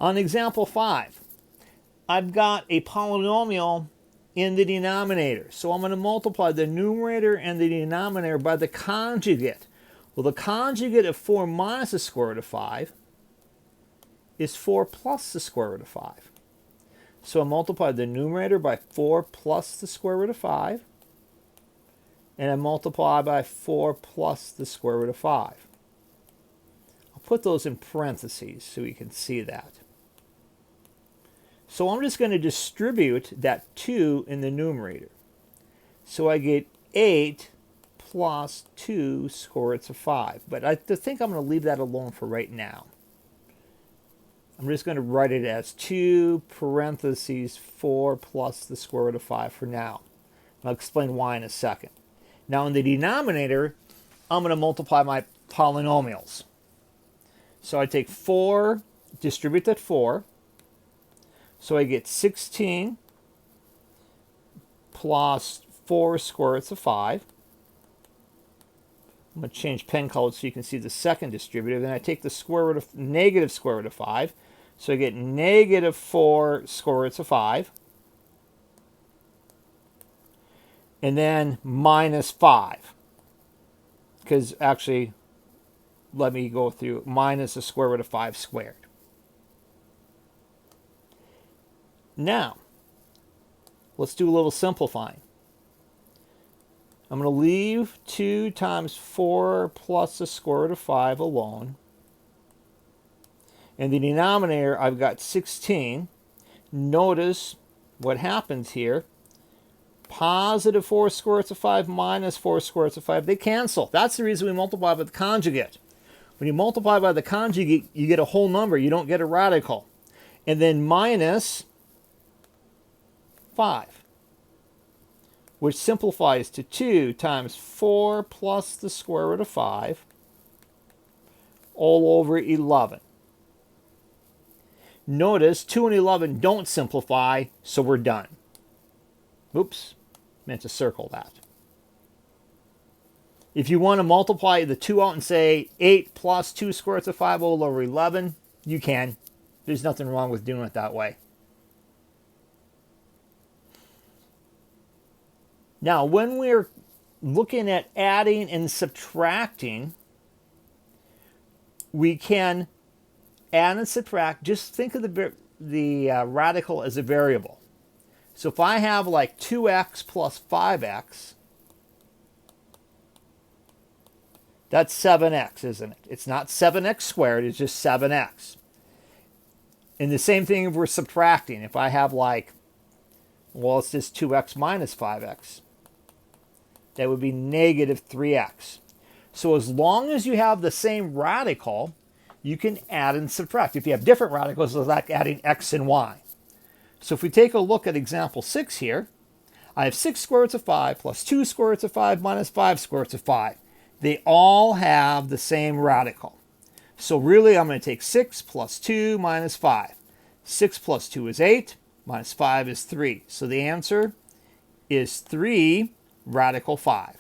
On example 5, I've got a polynomial in the denominator. So I'm going to multiply the numerator and the denominator by the conjugate. Well, the conjugate of 4 minus the square root of 5 is 4 plus the square root of 5. So I multiply the numerator by 4 plus the square root of 5, and I multiply by 4 plus the square root of 5. I'll put those in parentheses so you can see that. So I'm just going to distribute that 2 in the numerator. So I get 8 plus 2 square roots of 5. But I think I'm going to leave that alone for right now. I'm just going to write it as 2 parentheses 4 plus the square root of 5 for now. I'll explain why in a second. Now in the denominator, I'm going to multiply my polynomials. So I take 4, distribute that 4. So I get 16 plus 4 square roots of 5. I'm going to change pen color so you can see the second distributive. Then I take the square root of negative square root of 5. So I get negative 4 square roots of 5. And then minus 5. Because actually, let me go through minus the square root of 5 squared. Now, let's do a little simplifying. I'm going to leave 2 times 4 plus the square root of 5 alone. In the denominator, I've got 16. Notice what happens here. Positive 4 square roots of 5 minus 4 square roots of 5, they cancel. That's the reason we multiply by the conjugate. When you multiply by the conjugate, you get a whole number. You don't get a radical. And then minus 5, which simplifies to 2 times 4 plus the square root of 5 all over 11. Notice 2 and 11 don't simplify, so we're done. Oops, meant to circle that. If you want to multiply the 2 out and say 8 plus 2 square roots of 5 all over 11, you can. There's nothing wrong with doing it that way. Now, when we're looking at adding and subtracting, we can add and subtract. Just think of the radical as a variable. So if I have like 2x plus 5x, that's 7x, isn't it? It's not 7x squared, it's just 7x. And the same thing if we're subtracting. If I have like, well, it's just 2x minus 5x. That would be negative 3x. So as long as you have the same radical, you can add and subtract. If you have different radicals, it's like adding x and y. So if we take a look at example 6 here, I have 6 square roots of 5 plus 2 square roots of 5 minus 5 square roots of 5. They all have the same radical. So really I'm going to take 6 plus 2 minus 5. 6 plus 2 is 8, minus 5 is 3. So the answer is 3 radical 5.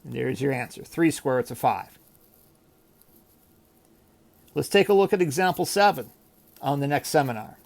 And there's your answer, 3 square roots of 5. Let's take a look at example 7 on the next seminar.